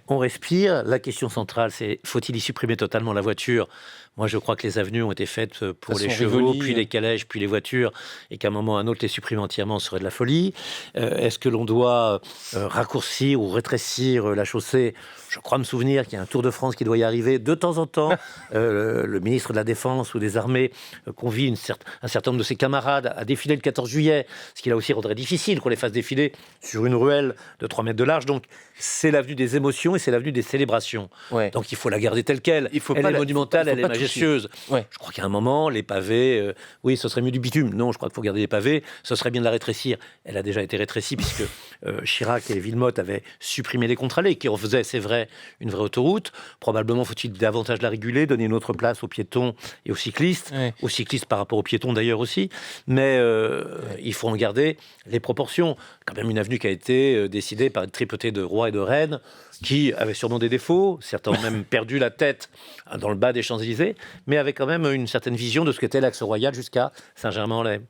On respire. La question centrale, c'est faut-il y supprimer totalement la voiture? Moi, je crois que les avenues ont été faites pour les Façon chevaux, Rivoli, puis les calèches, puis les voitures, et qu'à un moment ou à un autre, les supprimer entièrement serait de la folie. Est-ce que l'on doit raccourcir ou rétrécir la chaussée? Je crois me souvenir qu'il y a un Tour de France qui doit y arriver. De temps en temps, le ministre de la Défense ou des Armées convie un certain nombre de ses camarades à défiler le 14 juillet, ce qui là aussi rendrait difficile qu'on les fasse défiler sur une ruelle de 3 mètres de large. Donc, c'est l'avenue des émotions et c'est l'avenue des célébrations. ouais. Donc, il faut la garder telle qu'elle. Il faut Elle pas est la- monumentale, il faut elle est pas toucher. majestueuse. Ouais. Je crois qu'à un moment, les pavés, oui, ce serait mieux du bitume. Non, je crois qu'il faut garder les pavés. Ce serait bien de la rétrécir. Elle a déjà été rétrécie puisque Chirac et Villemotte avaient supprimé les contre-allées qui en faisaient, c'est vrai, une vraie autoroute. Probablement faut-il davantage la réguler, donner une autre place aux piétons et aux cyclistes. Ouais. Aux cyclistes par rapport aux piétons d'ailleurs aussi. Mais il faut en garder les proportions. Quand même une avenue qui a été décidée par une tripotée de rois et de reines qui avaient sûrement des défauts. Certains ont même perdu la tête dans le bas des Champs-Élysées, mais avec quand même une certaine vision de ce qu'était l'axe royal jusqu'à Saint-Germain-en-Laye.